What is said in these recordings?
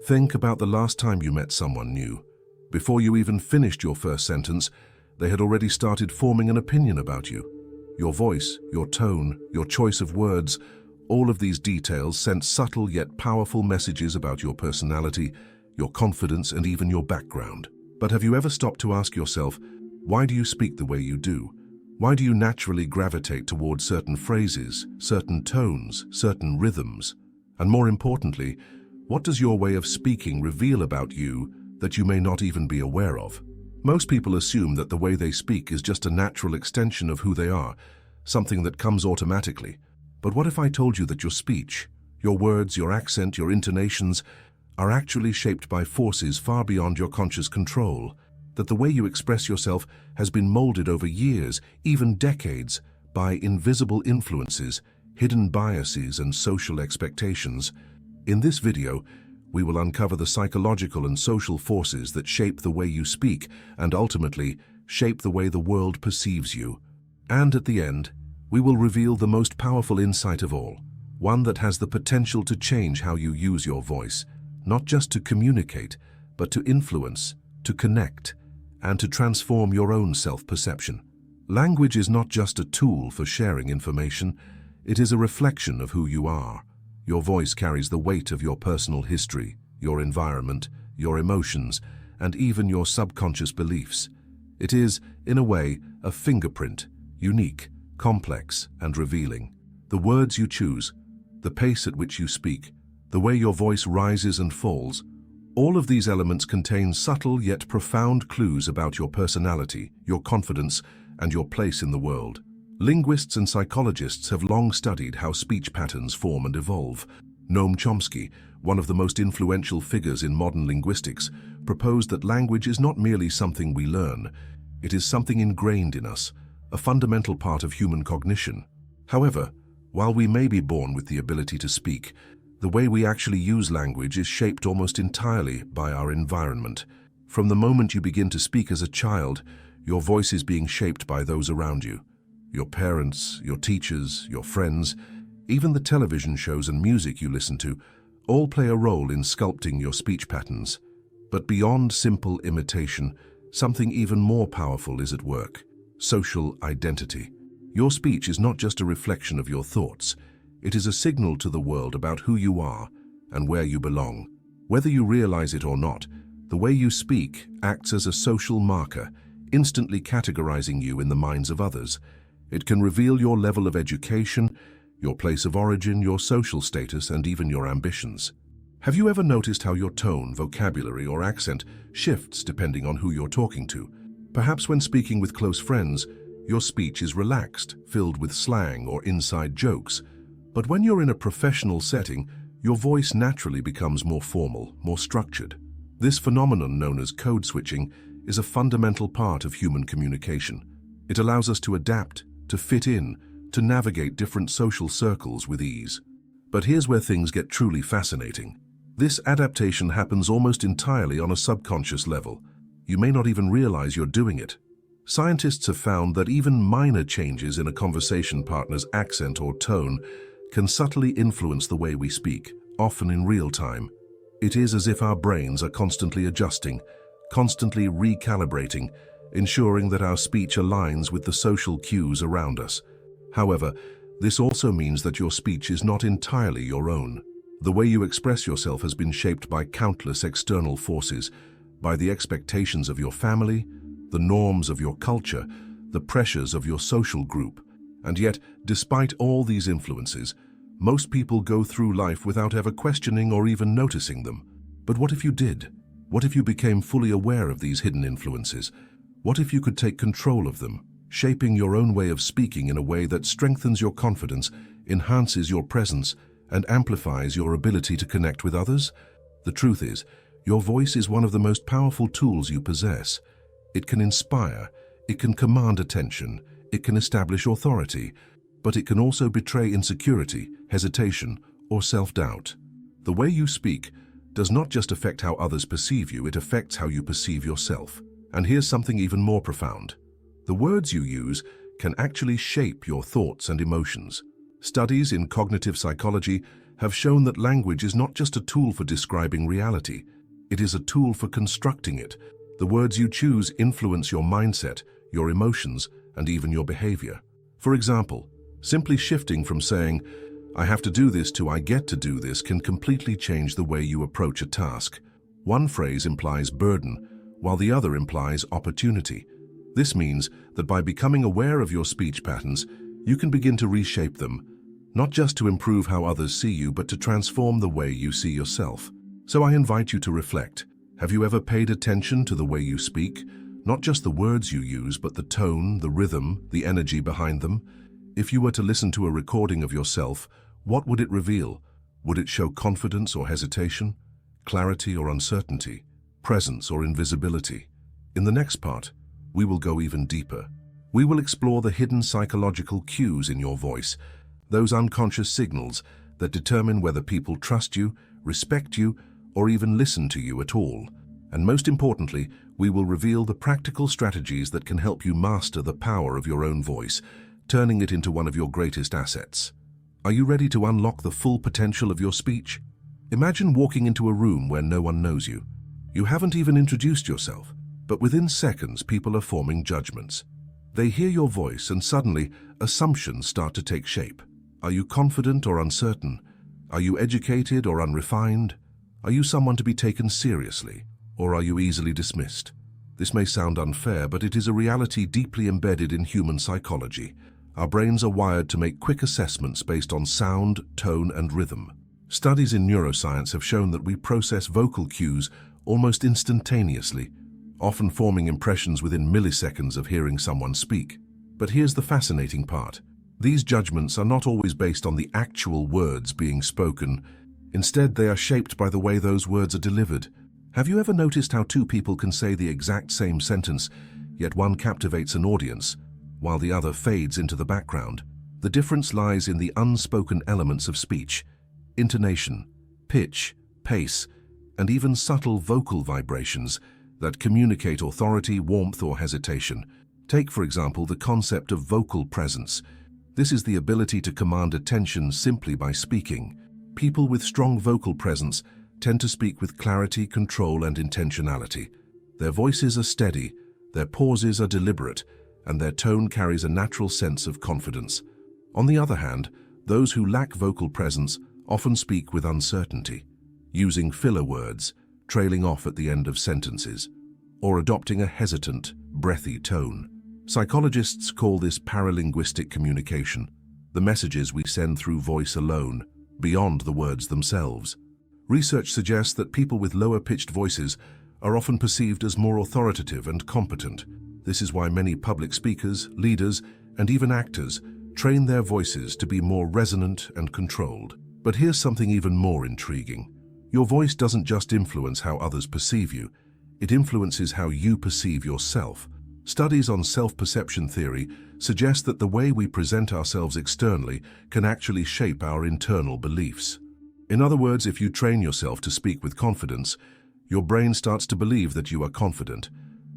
Think about the last time you met someone new. Before you even finished your first sentence, they had already started forming an opinion about you. Your voice, your tone, your choice of words, all of these details sent subtle yet powerful messages about your personality, your confidence, and even your background. But have you ever stopped to ask yourself, why do you speak the way you do? Why do you naturally gravitate towards certain phrases, certain tones, certain rhythms? And more importantly, what does your way of speaking reveal about you that you may not even be aware of? Most people assume that the way they speak is just a natural extension of who they are, something that comes automatically. But what if I told you that your speech, your words, your accent, your intonations are actually shaped by forces far beyond your conscious control? That the way you express yourself has been molded over years, even decades, by invisible influences, hidden biases, and social expectations? In this video, we will uncover the psychological and social forces that shape the way you speak and ultimately shape the way the world perceives you. And at the end, we will reveal the most powerful insight of all, one that has the potential to change how you use your voice, not just to communicate, but to influence, to connect, and to transform your own self-perception. Language is not just a tool for sharing information, it is a reflection of who you are. Your voice carries the weight of your personal history, your environment, your emotions, and even your subconscious beliefs. It is, in a way, a fingerprint, unique, complex, and revealing. The words you choose, the pace at which you speak, the way your voice rises and falls, all of these elements contain subtle yet profound clues about your personality, your confidence, and your place in the world. Linguists and psychologists have long studied how speech patterns form and evolve. Noam Chomsky, one of the most influential figures in modern linguistics, proposed that language is not merely something we learn, it is something ingrained in us, a fundamental part of human cognition. However, while we may be born with the ability to speak, the way we actually use language is shaped almost entirely by our environment. From the moment you begin to speak as a child, your voice is being shaped by those around you. Your parents, your teachers, your friends, even the television shows and music you listen to, all play a role in sculpting your speech patterns. But beyond simple imitation, something even more powerful is at work: social identity. Your speech is not just a reflection of your thoughts, it is a signal to the world about who you are and where you belong. Whether you realize it or not, the way you speak acts as a social marker, instantly categorizing you in the minds of others. It can reveal your level of education, your place of origin, your social status, and even your ambitions. Have you ever noticed how your tone, vocabulary, or accent shifts depending on who you're talking to? Perhaps when speaking with close friends, your speech is relaxed, filled with slang or inside jokes. But when you're in a professional setting, your voice naturally becomes more formal, more structured. This phenomenon, known as code switching, is a fundamental part of human communication. It allows us to adapt, to fit in, to navigate different social circles with ease. But here's where things get truly fascinating. This adaptation happens almost entirely on a subconscious level. You may not even realize you're doing it. Scientists have found that even minor changes in a conversation partner's accent or tone can subtly influence the way we speak, often in real time. It is as if our brains are constantly adjusting, constantly recalibrating, ensuring that our speech aligns with the social cues around us. However, this also means that your speech is not entirely your own. The way you express yourself has been shaped by countless external forces, by the expectations of your family, the norms of your culture, the pressures of your social group. And yet, despite all these influences, most people go through life without ever questioning or even noticing them. But what if you did? What if you became fully aware of these hidden influences? What if you could take control of them, shaping your own way of speaking in a way that strengthens your confidence, enhances your presence, and amplifies your ability to connect with others? The truth is, your voice is one of the most powerful tools you possess. It can inspire, it can command attention, it can establish authority, but it can also betray insecurity, hesitation, or self-doubt. The way you speak does not just affect how others perceive you, it affects how you perceive yourself. And here's something even more profound. The words you use can actually shape your thoughts and emotions. Studies in cognitive psychology have shown that language is not just a tool for describing reality, it is a tool for constructing it. The words you choose influence your mindset, your emotions, and even your behavior. For example, simply shifting from saying, "I have to do this" to "I get to do this" can completely change the way you approach a task. One phrase implies burden, while the other implies opportunity. This means that by becoming aware of your speech patterns, you can begin to reshape them, not just to improve how others see you, but to transform the way you see yourself. So I invite you to reflect. Have you ever paid attention to the way you speak? Not just the words you use, but the tone, the rhythm, the energy behind them? If you were to listen to a recording of yourself, what would it reveal? Would it show confidence or hesitation, clarity or uncertainty, presence or invisibility? In the next part, we will go even deeper. We will explore the hidden psychological cues in your voice, those unconscious signals that determine whether people trust you, respect you, or even listen to you at all. And most importantly, we will reveal the practical strategies that can help you master the power of your own voice, turning it into one of your greatest assets. Are you ready to unlock the full potential of your speech? Imagine walking into a room where no one knows you. You haven't even introduced yourself, but within seconds people are forming judgments. They hear your voice and suddenly assumptions start to take shape. Are you confident or uncertain? Are you educated or unrefined? Are you someone to be taken seriously, or are you easily dismissed? This may sound unfair, but it is a reality deeply embedded in human psychology. Our brains are wired to make quick assessments based on sound, tone, and rhythm. Studies in neuroscience have shown that we process vocal cues almost instantaneously, often forming impressions within milliseconds of hearing someone speak. But here's the fascinating part. These judgments are not always based on the actual words being spoken. Instead, they are shaped by the way those words are delivered. Have you ever noticed how two people can say the exact same sentence, yet one captivates an audience, while the other fades into the background? The difference lies in the unspoken elements of speech: intonation, pitch, pace, and even subtle vocal vibrations that communicate authority, warmth, or hesitation. Take, for example, the concept of vocal presence. This is the ability to command attention simply by speaking. People with strong vocal presence tend to speak with clarity, control, and intentionality. Their voices are steady, their pauses are deliberate, and their tone carries a natural sense of confidence. On the other hand, those who lack vocal presence often speak with uncertainty, using filler words, trailing off at the end of sentences, or adopting a hesitant, breathy tone. Psychologists call this paralinguistic communication, the messages we send through voice alone, beyond the words themselves. Research suggests that people with lower-pitched voices are often perceived as more authoritative and competent. This is why many public speakers, leaders, and even actors train their voices to be more resonant and controlled. But here's something even more intriguing. Your voice doesn't just influence how others perceive you, it influences how you perceive yourself. Studies on self-perception theory suggest that the way we present ourselves externally can actually shape our internal beliefs. In other words, if you train yourself to speak with confidence, your brain starts to believe that you are confident.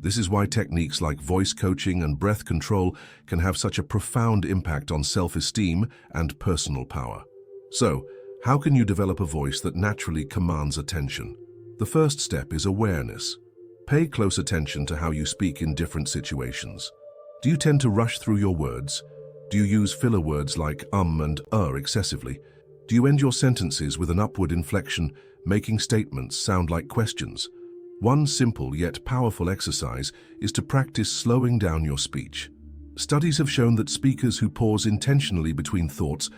This is why techniques like voice coaching and breath control can have such a profound impact on self-esteem and personal power. So, how can you develop a voice that naturally commands attention? The first step is awareness. Pay close attention to how you speak in different situations. Do you tend to rush through your words? Do you use filler words like and excessively? Do you end your sentences with an upward inflection, making statements sound like questions? One simple yet powerful exercise is to practice slowing down your speech. Studies have shown that speakers who pause intentionally between thoughts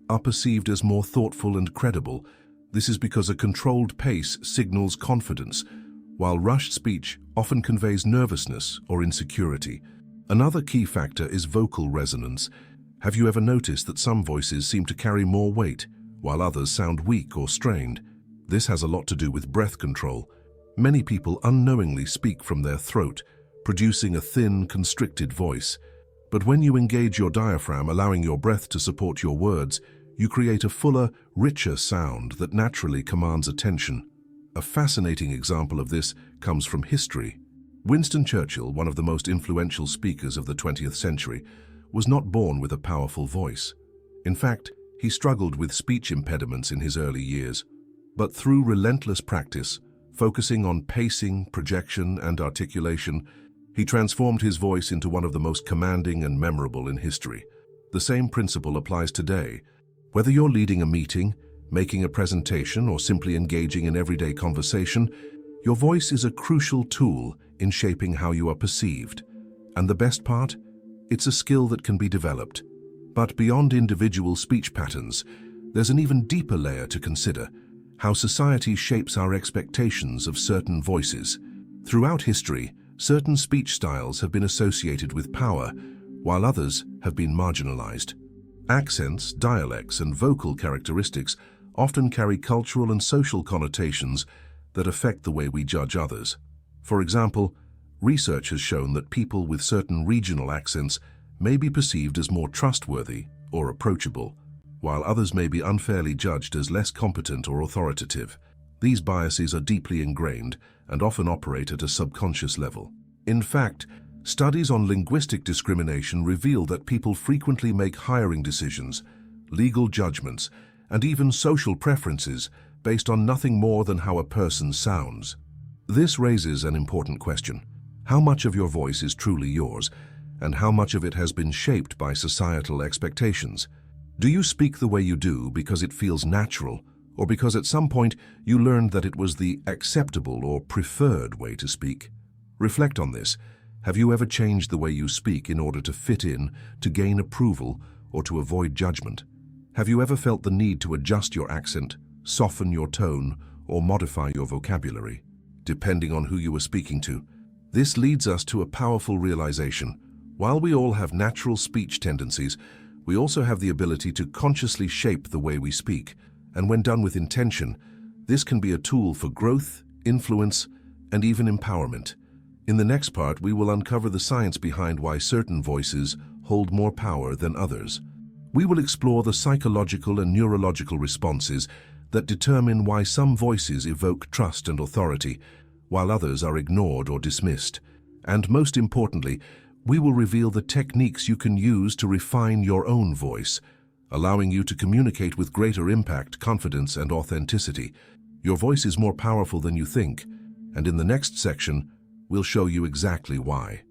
are perceived as more thoughtful and credible. This is because a controlled pace signals confidence, while rushed speech often conveys nervousness or insecurity. Another key factor is vocal resonance. Have you ever noticed that some voices seem to carry more weight, while others sound weak or strained? This has a lot to do with breath control. Many people unknowingly speak from their throat, producing a thin, constricted voice. But when you engage your diaphragm, allowing your breath to support your words, you create a fuller, richer sound that naturally commands attention. A fascinating example of this comes from history. Winston Churchill, one of the most influential speakers of the 20th century, was not born with a powerful voice. In fact, He struggled with speech impediments in his early years, but through relentless practice, focusing on pacing, projection, and articulation, he transformed his voice into one of the most commanding and memorable in history. The same principle applies today. Whether you're leading a meeting, making a presentation, or simply engaging in everyday conversation, your voice is a crucial tool in shaping how you are perceived. And the best part? It's a skill that can be developed. But beyond individual speech patterns, there's an even deeper layer to consider: how society shapes our expectations of certain voices. Throughout history, certain speech styles have been associated with power, while others have been marginalized. Accents, dialects, and vocal characteristics often carry cultural and social connotations that affect the way we judge others. For example, research has shown that people with certain regional accents may be perceived as more trustworthy or approachable, while others may be unfairly judged as less competent or authoritative. These biases are deeply ingrained and often operate at a subconscious level. In fact, studies on linguistic discrimination reveal that people frequently make hiring decisions, legal judgments, and even social preferences based on nothing more than how a person sounds. This raises an important question: how much of your voice is truly yours, and how much of it has been shaped by societal expectations? Do you speak the way you do because it feels natural, or because at some point you learned that it was the acceptable or preferred way to speak? Reflect on this. Have you ever changed the way you speak in order to fit in, to gain approval, or to avoid judgment? Have you ever felt the need to adjust your accent, soften your tone, or modify your vocabulary, depending on who you were speaking to? This leads us to a powerful realization. While we all have natural speech tendencies, we also have the ability to consciously shape the way we speak, and when done with intention, this can be a tool for growth, influence, and even empowerment. In the next part, we will uncover the science behind why certain voices hold more power than others. We will explore the psychological and neurological responses that determine why some voices evoke trust and authority, while others are ignored or dismissed. And most importantly, we will reveal the techniques you can use to refine your own voice, allowing you to communicate with greater impact, confidence, and authenticity. Your voice is more powerful than you think, and in the next section, we'll show you exactly why.